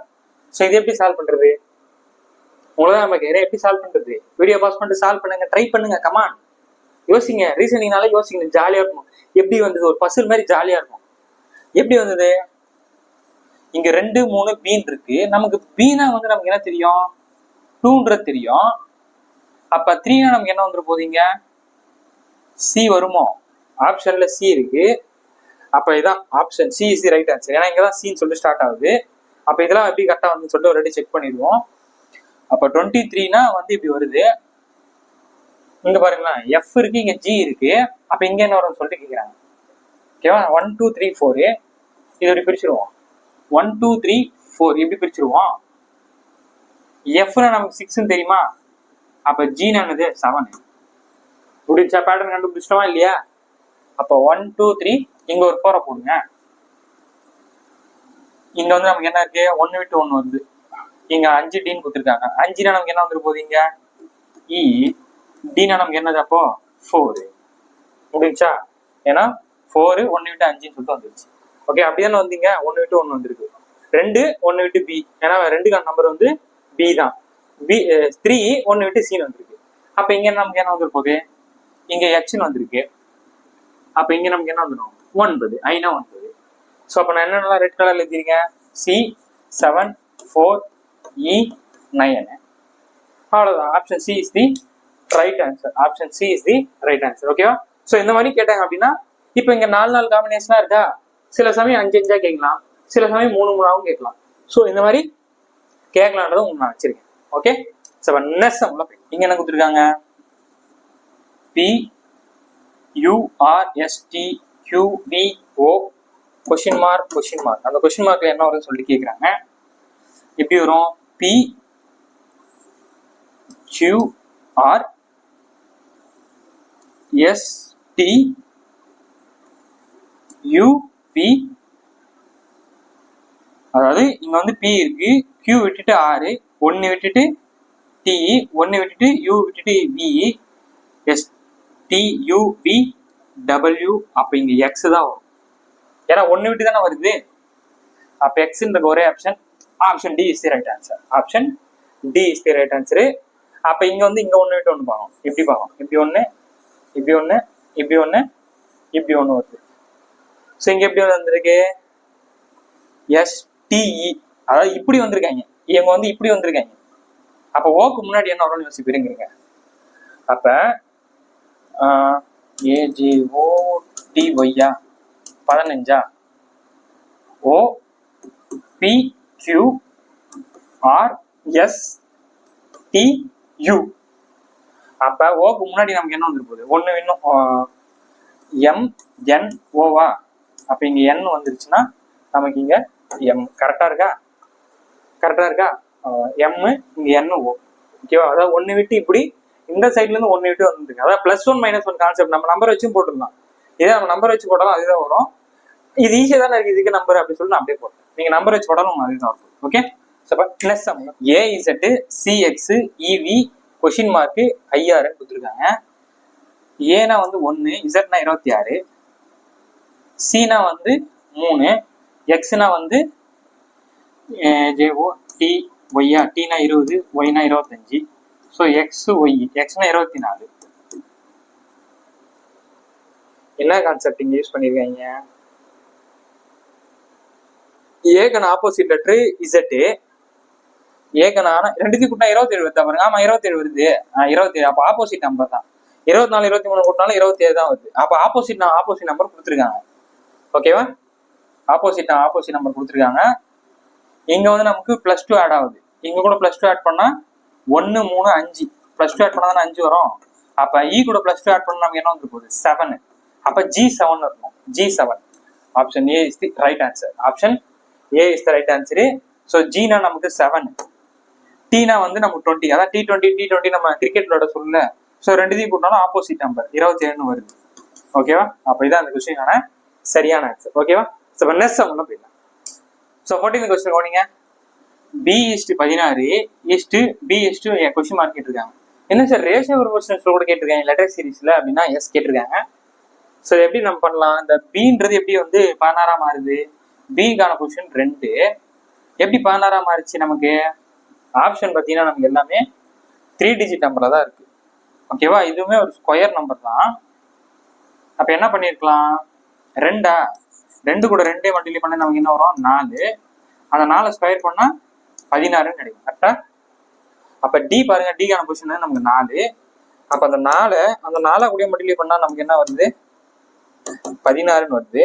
ஸோ இது எப்படி சால்வ் பண்றது? உங்களதான் நம்ம கேட்குறேன், எப்படி சால்வ் பண்றது? வீடியோ பாஸ் பண்ணிட்டு சால்வ் பண்ணுங்க, ட்ரை பண்ணுங்க, கமான் யோசிங்க. ரீசனிங்னால யோசிங்க, ஜாலியா இருக்கும். எப்படி வந்தது? ஒரு பசில் மாதிரி ஜாலியா இருக்கும். எப்படி வந்தது? இங்க 2 3 பீன் இருக்கு. நமக்கு பீனா வந்து நமக்கு என்ன தெரியும்? 2ன்றது தெரியும். அப்ப 3னா நமக்கு என்ன வந்துரு போதீங்க? சி வருமோ? ஆப்ஷன்ல சி இருக்கு. அப்ப இதான் option C is the right answer. ஏன்னா இங்கதான் சின்னு சொல்லிட்டு ஸ்டார்ட் ஆகுது. அப்ப இதெல்லாம் எப்படி கரெக்டா வந்து சொல்லிட்டு ஒரு செக் பண்ணிடுவோம். அப்ப 23னா வந்து இப்படி வருது. இங்க பாருங்களா, எஃப் இருக்கு, இங்க ஜி இருக்கு. அப்ப இங்க என்ன வரும்னு சொல்லிட்டு கேக்குறாங்க. ஓகேவா? 1 2 3 4 இது எப்படி பிரிச்சிருவோம்? 1 2 3 4 எப்படி பிரிச்சிருவோம்? எஃப்னா நமக்கு 6ன்னு தெரியுமா? அப்ப ஜி என்னது 7. முடிச்சா பேட்டர்ன் கண்டுபிடிச்சிட்டோமா இல்லையா? அப்ப 1 2 3 இங்க ஒரு 4 போடுங்க. இங்க வந்து நமக்கு என்ன இருக்கு? 1 விட்டு 1 வருது. இங்க 5 டீன் கொடுத்துருக்காங்க. 5னா நமக்கு என்ன வந்துரு போகுது? இங்க இ டீனா நமக்கு என்னது? அப்போ 4 முடிஞ்சா. ஏன்னா 4 1 விட்டு 5ன்னு சொல்லிட்டு வந்துருச்சு. ஓகே, அப்படிதானே வந்தீங்க? 1 விட்டு 1 வந்துருக்கு. 2 1 விட்டு பி, ஏன்னா 2க்கான நம்பர் வந்து பி தான். பி 3 1 விட்டு சின்னு வந்திருக்கு. அப்ப இங்க நமக்கு என்ன வந்துரு போகுது? இங்க எச்ன்னு வந்திருக்கு. அப்ப இங்க நமக்கு என்ன வந்துடும்? 9. ஐனா 9. ஸோ அப்ப நான் என்னென்ன ரெட் கலர்ல எழுதிருக்கேன்? சி 7 4 இ 9. அவ்வளவுதான். Option C is the right answer. Option C is the right answer. ஓகேவா? ஸோ இந்த மாதிரி கேட்டாங்க அப்படின்னா, இப்போ இங்க 4 காம்பினேஷனா இருக்கா? சில சமயம் 5 5 கேட்கலாம், சில சமயம் 3 3 கேட்கலாம். ஸோ இந்த மாதிரி கேட்கலான்றதை உங்களுக்கு நான் வச்சிருக்கேன். ஓகே, ஸோ நெக்ஸ்ட் இங்க என்ன கொடுத்துருக்காங்க? B URSTQVO question mark question mark. அந்த கொஸ்டின் மார்க்ல என்ன வரும்னு சொல்லிட்டு கேட்குறாங்க. எப்படி வரும்? PQRSTUV. அதாவது இங்க வந்து P இருக்கு, Q விட்டுட்டு R, 1 விட்டுட்டு T, 1 விட்டுட்டு U விட்டுட்டு V, STUVW. அப்ப இங்க X தான் வரும். ஏன்னா 1 விட்டு தானே வருது. அப்ப எக்ஸ்ன்ற ஒரே option, option D is the right answer. Option D is the right answer. அப்ப இங்க வந்து இங்க 1 விட்டு 1 பார்க்கணும். இப்படி பார்க்கணும். இப்படி 1 இப்படி 1 இப்படி 1 இப்படி 1 வருது. ஸோ இங்க எப்படி வந்திருக்கு? STE. அதாவது இப்படி வந்திருக்காங்க, இவங்க வந்து இப்படி வந்திருக்காங்க. அப்ப ஓக்கு முன்னாடி என்ன வரும்னு யோசிப்பீங்க. அப்ப AJOTY 15 OPQRSTU. அப்ப ஓக்கு முன்னாடி நமக்கு என்ன வந்துரு போகுது? 1 இன்னும் MNOவா? அப்ப இங்க N வந்துருச்சுன்னா நமக்கு இங்க M. கரெக்டா இருக்கா? கரெக்டா இருக்கா? M இங்க NO. ஓகேவா? அதாவது 1 விட்டு இப்படி இந்த சைட்ல இருந்து 1 விட்டு வந்துருக்கு. அதாவது +1 -1 கான்செப்ட். நம்ம நம்பர் வச்சும் போட்டுருந்தோம். இதே நம்ம நம்பர் வச்சு போட்டாலும் அதுதான் வரும். இது ஈஸியா தானே இருக்கு, இதுக்கு நம்பர் அப்படி சொல்லி நான் அப்படியே போட்டேன். நீங்க நம்பர் வச்சு போட்டாலும் அதுதான் வரும். Okay, plus AZ CX EV question mark IR கொடுத்துருக்காங்க. ஏனா வந்து 1, இசட்னா 26, சினா வந்து 3, எக்ஸ்னா வந்து JOTY, டீனா 20, ஒய்னா 25. So XY, எக்ஸ்னா 24. என்ன கான்செப்ட் இங்க யூஸ் பண்ணிருக்காங்க? ஏகன ஆப்போசிட் லெட்டர் இசட், ஏகன ரெண்டுத்தையும் கூட்டினா 27 வருது பாருங்க. ஆமா 27 வருது. 27. அப்ப ஆப்போசிட் நம்பர் தான். 24 23 கூட்டினாலும் 27 தான் வருது. அப்ப ஆப்போசிட் நம்பர் கொடுத்துருக்காங்க. ஓகேவா? ஆப்போசிட் நம்பர் கொடுத்துருக்காங்க. இங்க வந்து நமக்கு +2 ஆட் ஆகுது. இங்க கூட +2 ஆட் பண்ணா 1 3 5 +2 ஆட் பண்ணா தானே 5 வரும். அப்ப E கூட +2 ஆட் பண்ணா நமக்கு என்ன வந்து போகுது? 7. அப்ப G7 இருக்கும். G7. Option A is the right answer. Option A is the right answer. So Gனா நமக்கு 7, Tனா வந்து நமக்கு 20. அதான் T20 நம்ம கிரிக்கெட் விளையாட சொல்லல. ஸோ ரெண்டுத்தையும் கூட்டினாலும் ஆப்போசிட் நம்பர் 27 வருது. ஓகேவா? அப்ப இதான் அந்த கொஸ்டினான சரியான ஆன்சர். ஓகேவா? ஸோ நெக்ஸ்ட் சம் போயிடலாம். ஸோ 14 கொஸ்டின் கவனிங்க. B/16 B கொஸ்டின் மார்க் கேட்டிருக்காங்க. என்ன சார் ரேஷியோ ப்ரொபோர்ஷனல்ஸ் கூட கேட்டிருக்காங்க லெட்டர் சீரிஸ்ல அப்படின்னா எஸ் கேட்டிருக்காங்க. ஸோ எப்படி நம்ம பண்ணலாம், இந்த பின்றது எப்படி வந்து 16 மாறுது, பிக்கான பொசிஷன் 2 எப்படி 16 மாறிச்சு நமக்கு, ஆப்ஷன் பார்த்தீங்கன்னா நமக்கு எல்லாமே 3 டிஜிட் நம்பர்ல தான் இருக்கு. ஓகேவா, இதுவுமே ஒரு ஸ்கொயர் நம்பர் தான். அப்ப என்ன பண்ணிருக்கலாம், 2 கூட 2 மல்டிப்ளை பண்ண நமக்கு என்ன வரும் 4, அந்த 4 ஸ்கொயர் பண்ணா 16 கிடைக்கும். கரெக்டா, அப்ப டி பாருங்க, டிக்கான பொசிஷன் நமக்கு 4. அப்ப அந்த 4 கூட மல்டிப்ளை பண்ணா நமக்கு என்ன வருது 16 வருது.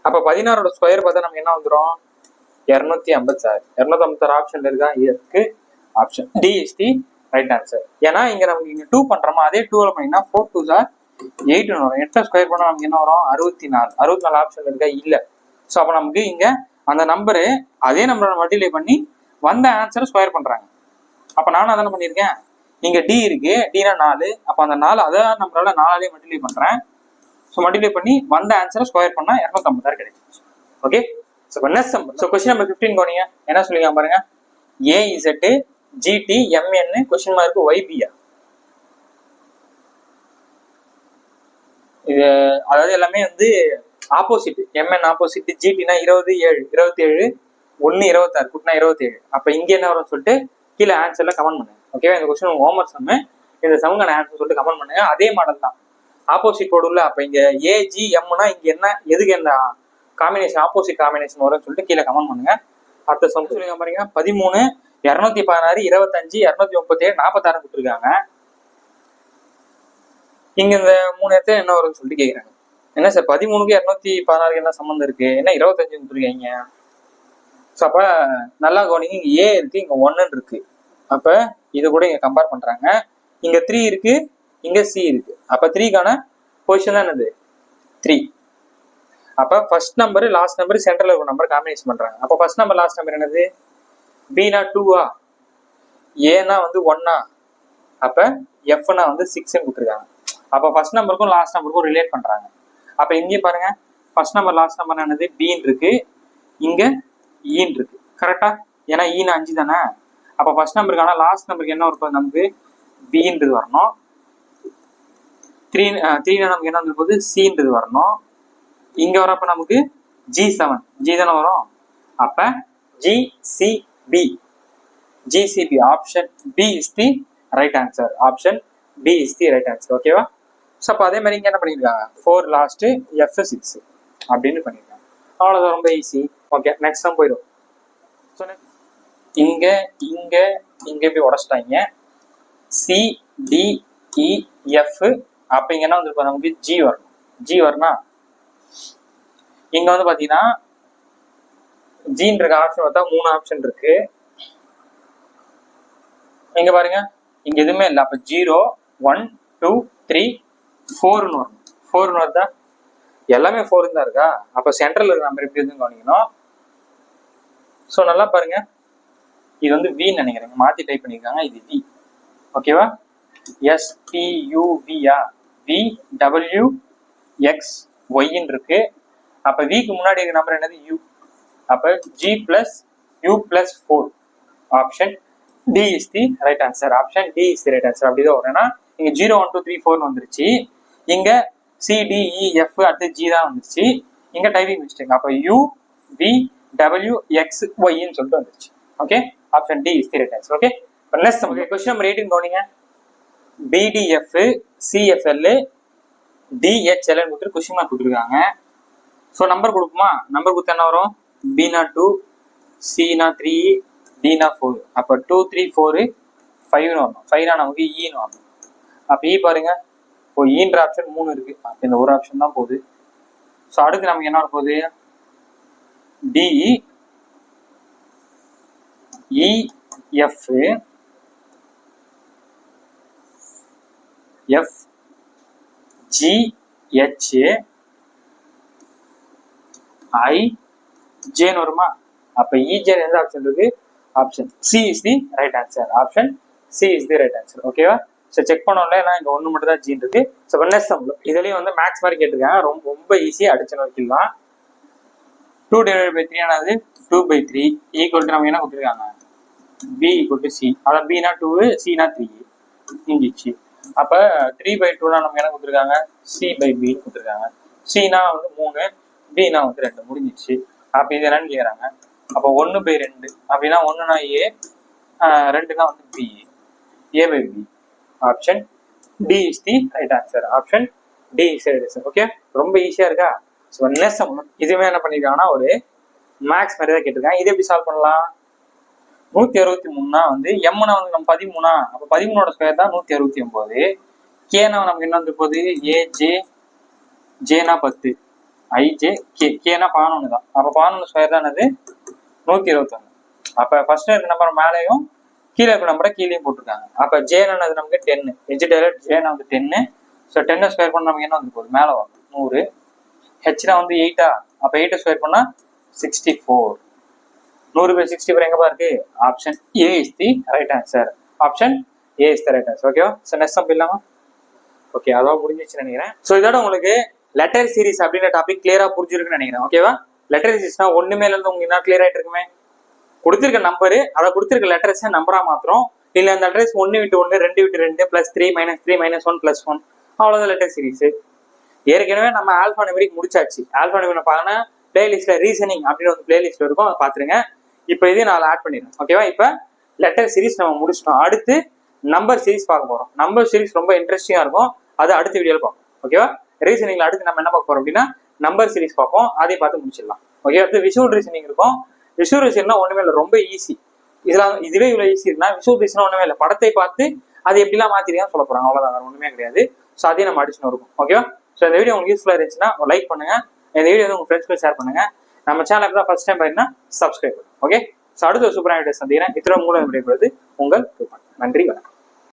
அப்ப 16ஓட ஸ்கொயர் பார்த்தா நமக்கு என்ன வந்துடும் 256. 256 ஆப்ஷன்ல இருக்கா, இருக்கு. Option D is the right answer. ஏன்னா இங்க நமக்கு இங்க 2 பண்றோமா, அதே 2ல பண்ணீங்கன்னா 4 2s are 8 வரும். 8 ஸ்கொயர் பண்ணா நமக்கு என்ன வரும் 64. 64 ஆப்ஷன்ல இருக்கா, இல்ல. ஸோ அப்ப நமக்கு இங்க அந்த நம்பரு அதே நம்பரை மல்டிப்ளை பண்ணி வந்த ஆன்சரை ஸ்கொயர் பண்றாங்க. அப்ப நானும் அதான பண்ணியிருக்கேன். இங்க டி இருக்கு, டினா 4. அப்ப அந்த 4 அதே நம்பரால 4ஆலே மல்டிப்ளை பண்றேன். ஸோ மல்டிப்ளை பண்ணி வந்த ஆன்சரை ஸ்கொயர் பண்ணா 256 கிடைக்கும். Okay, so next number. So question number 15 கவனிங்க. என்ன சொல்லிங்க பாருங்க, A Z G T M N question mark ஒய்பியா. இது அதாவது எல்லாமே வந்து ஆப்போசிட். எம்என் ஆப்போசிட், ஜிடினா 27 27 1 26 கூட்டினா 27. அப்ப இங்க என்ன வரும்னு சொல்லிட்டு கீழே ஆன்சர்ல கமெண்ட் பண்ணுங்க. ஓகேவா, இந்த கொஸ்டின் ஹோம்வொர்க் சம்மு, இந்த சம்முக்கான ஆன்சர் சொல்லிட்டு கமெண்ட் பண்ணுங்க. அதே மாடல் தான், ஆப்போசிட் போர்டு உள்ள. அப்ப இங்க ஏஜி எம்னா இங்க என்ன, எதுக்கு என்ன காம்பினேஷன், ஆப்போசிட் காம்பினேஷன் வரும்னு சொல்லிட்டு கீழே கமெண்ட் பண்ணுங்க. அடுத்த சம் சொல்லுங்க பாருங்க, 13 216 25 237 46 கொடுத்துருக்காங்க. இங்க இந்த 3 இடத்துல என்ன வரும்னு சொல்லிட்டு கேக்குறாங்க. என்ன சார் 13க்கு 216 என்ன சம்பந்தம் இருக்கு, என்ன 25 கொடுத்துருக்கீங்க. ஸோ அப்ப நல்லா கவனிங்க, இங்க ஏ இருக்கு, இங்க 1 இருக்கு. அப்ப இது கூட இங்க கம்பேர் பண்றாங்க. இங்க 3 இருக்கு, இங்க சி இருக்கு. அப்ப 3க்கான பொசிஷன் தான் என்னது 3. அப்ப ஃபர்ஸ்ட் நம்பர் லாஸ்ட் நம்பர் சென்டர்ல ஒரு நம்பர் காம்பினேஷன் பண்றாங்க. அப்ப ஃபர்ஸ்ட் நம்பர் லாஸ்ட் நம்பர் என்னது, பினா 2ஆ, ஏனா வந்து 1ஆ, அப்ப எஃப்னா வந்து 6 கொடுத்துருக்காங்க. அப்ப ஃபர்ஸ்ட் நம்பருக்கும் லாஸ்ட் நம்பருக்கும் ரிலேட் பண்றாங்க. அப்ப இங்கேயும் பாருங்க, ஃபர்ஸ்ட் நம்பர் லாஸ்ட் நம்பர் என்னது பின்னு இருக்கு, இங்க ஈன் இருக்கு. கரெக்டா, ஏன்னா ஈன் 5 தானே. அப்ப ஃபர்ஸ்ட் நம்பருக்கான லாஸ்ட் நம்பருக்கு என்ன இருக்கும், நமக்கு பின்றது வரணும். 3 நமக்கு என்ன வந்து சின்றது வரணும். இங்க வரப்ப நமக்கு G7 ஜி தானே வரும். அப்ப GCP option B is the right answer. Option B is the right answer. ஓகேவா, ஸோ அப்போ அதே மாதிரி இங்க என்ன பண்ணிருக்காங்க 4 லாஸ்ட் F6 அப்படின்னு பண்ணிருக்காங்க. அவ்வளவுதான், ரொம்ப ஈஸி. ஓகே, நெக்ஸ்ட் தான் போயிடும். ஸோ இங்க இங்க இங்க போய் உடச்சிட்டாங்க, CDEF. அப்ப இங்க என்ன வந்து நமக்கு ஜி வரணும். ஜி வரணும். இங்க வந்து பாத்தீங்கன்னா ஜின்ற ஆப்ஷன் பார்த்தா 3 ஆப்ஷன் இருக்கு. இங்க பாருங்க, இங்க எதுவுமே இல்லை. அப்ப 0 1 2 3 4ன்னு வரும். 4ன்னு வருதா, எல்லாமே 4 தான் இருக்கா. அப்ப சென்ட்ரல் இருக்க நம்பர் எப்படி இருக்குன்னு கவனிக்கணும். ஸோ நல்லா பாருங்க, இது வந்து வின்னு நினைக்கிறேன், மாத்தி டைப் பண்ணிருக்காங்க. இது வி. ஓகேவா, SPUVயா, VWXYன்னு இருக்கு. அப்ப விக்கு முன்னாடி இருக்க நம்பர் என்னது U. அப்ப G+U+4. Option D is the right answer. Option D is the right answer. அப்படிதான் வரும். ஏன்னா இங்க 0 1 2 3 4 வந்துருச்சு, இங்க CDEF அடுத்து G தான் வந்துருச்சு. இங்க டைப்பிங் மிஸ்டேக். அப்ப UVWXYன்னு சொல்லிட்டு வந்துருச்சு. Okay, option D is the right answer. Okay, next நமக்கு क्वेश्चन நம்பர் 18 கவனிங்க. BDF CFL DHL கொடுத்து क्वेश्चन மார்க் கொடுத்துருக்காங்க. ஸோ நம்பர் கொடுக்குமா, நம்பர் கொடுத்தா என்ன வரும், பினா 2 சினா 3 டினா 4. அப்ப 2 3 4 5ன்னு வரணும். 5னா நமக்கு ஈன்னு வரணும். அப்ப ஈ பாருங்க, இப்போ ஈன்ற ஆப்ஷன் 3 இருக்கு. அப்ப இந்த ஒரு ஆப்ஷன் தான் போகுது. ஸோ அடுத்து நமக்கு என்ன வர போகுது, DEF FGH IJ வருமா. அப்ப EJ எந்த ஆப்ஷன் இருக்கு, option C is the right answer. Option C is the right answer. ஓகேவா, ஸோ செக் பண்ணோம்ல, ஏன்னா இங்க 1 மட்டும் தான் ஜீன் இருக்கு. ஸோ நெக்ஸ்ட் சம் இதுலயும் வந்து மேக்ஸ் மாதிரி கேட்டிருக்காங்க. ரொம்ப ஈஸியா அடிச்சு நோக்கிடலாம். 2/3 ஆனது 2/3 ஈக்குவல் டு நமக்கு என்ன கொடுத்துருக்காங்க, B ஈக்குவல் டு சி. அதான் பினா 2 சினா 3 இங்கிச்சு. அப்ப 3/2 நமக்கு என்ன கொடுத்துருக்காங்க, C/B கொடுத்துருக்காங்க. Cனா வந்து 3, Bனா வந்து 2 முடிஞ்சிச்சு. அப்ப இது என்னன்னு கேக்குறாங்க. அப்ப 1/2 அப்படின்னா 1னா A, 2னா வந்து B, A/B. Option D is the right answer. Option D is the right answer. Okay, ரொம்ப ஈஸியா இருக்கா? ஸோ நெசம் இதுவே என்ன பண்ணிருக்காங்கன்னா ஒரு மேக்ஸ் மாதிரி தான் கேட்டிருக்காங்க. இது எப்படி சால்வ் பண்ணலாம்? 163னா வந்து எம்னா வந்து நம்ம 13, அப்ப 13ஓட ஸ்கொயர் தான் 169. கேனா நமக்கு என்ன வந்து போகுது, ஏஜே, ஜேனா 10, ஐஜே, கேனா 11 தான். அப்ப 11 ஸ்கொயர் தான் என்னது, 121. அப்ப ஃபர்ஸ்ட் இருக்க நம்பர் மேலேயும் கீழே இருக்க நம்பரை கீழேயும் போட்டிருக்காங்க. அப்ப ஜேனானது நமக்கு 10, வெஜிடேரியல் ஜேனா வந்து 10. ஸோ 10 ஸ்கொயர் பண்ண நமக்கு என்ன வந்து போகுது, மேலே வரும் 100. ஹெச்னா வந்து 8, அப்ப 8 ஸ்கொயர் பண்ணா 64. 100/64 எங்கப்பா இருக்கு? Option A is the right answer. Option A is the right answer. ஓகேவா? ஸோ நெக்ஸ்ட் சம் இல்லாமா? ஓகே, அதான் முடிஞ்சிச்சுன்னு நினைக்கிறேன். ஸோ இதோட உங்களுக்கு லெட்டர் சீரிஸ் அப்படின்ற டாபிக் கிளியரா புரிஞ்சிருக்குன்னு நினைக்கிறேன். ஓகேவா? லெட்டர் சீரிஸ்னா ஒண்ணுமே இருந்து உங்களுக்கு என்ன கிளியர் ஆயிட்டு இருக்குமே, கொடுத்திருக்க நம்பரு அதை கொடுத்திருக்க லெட்டர்ஸ் நம்பரா மாத்திரம், இல்ல அந்த அட்ரஸ் 1 விட்டு 1, 2 விட்டு 2, +3, -3, -1, +1, அவ்வளவுதான் லெட்டர் சீரிஸ். ஏற்கனவே நம்ம ஆல்பா நியூமெரிக் முடிச்சாச்சு. ஆல்பா நியூமெரிக் பாருங்க, பிளேலிஸ்ட்ல ரீசனிங் அப்படின்னு ஒரு பிளேலிஸ்ட் இருக்கும், அதை பாத்துருங்க. இப்போ இதையும் நான் ஆட் பண்ணிடுறேன். ஓகேவா? இப்போ லெட்டர் சீரிஸ் நம்ம முடிச்சிட்டோம். அடுத்து நம்பர் சீரிஸ் பார்க்க போறோம். நம்பர் சீரிஸ் ரொம்ப இன்ட்ரெஸ்டிங்கா இருக்கும், அது அடுத்த வீடியோல பார்ப்போம். ஓகேவா? ரீசனிங்ல அடுத்து நம்ம என்ன பார்க்க போறோம் அப்படின்னா நம்பர் சீரிஸ் பார்ப்போம், அதையும் பார்த்து முடிச்சிடலாம். ஓகே, அடுத்து விஷுவல் ரீசனிங் இருக்கும். விஷுவல் ரீசனிங்னா ஒண்ணுமே இல்லை, ரொம்ப ஈஸி. இதுவே இவ்வளவு ஈஸி இருக்குன்னா விஷுவல் ரீசன் ஒண்ணுமே இல்லை, படத்தை பார்த்து அது எப்படிலாம் மாத்திருக்கான்னு சொல்ல போறாங்க, அவ்வளவுதான், வேற ஒண்ணுமே கிடையாது. ஸோ அதையும் நம்ம அடிச்சுன்னு இருக்கும். ஓகேவா? ஸோ இந்த வீடியோ உங்களுக்கு யூஸ்ஃபுல்லா இருந்துச்சுன்னா லைக் பண்ணுங்க, இந்த வீடியோ வந்து உங்க ஃப்ரெண்ட்ஸ்க்கு ஷேர் பண்ணுங்க. நம்ம சேனலுக்கு தான் ஃபர்ஸ்ட் டைம் பாத்தீங்கன்னா சப்ஸ்கிரைப் பண்ணுங்க. ஓகே, ஸோ அடுத்த சூப்பரான வீடியோ சந்திக்கிறேன். இத்தனை மூலம் விடைபெறுவது உங்கள். நன்றி, வணக்கம்.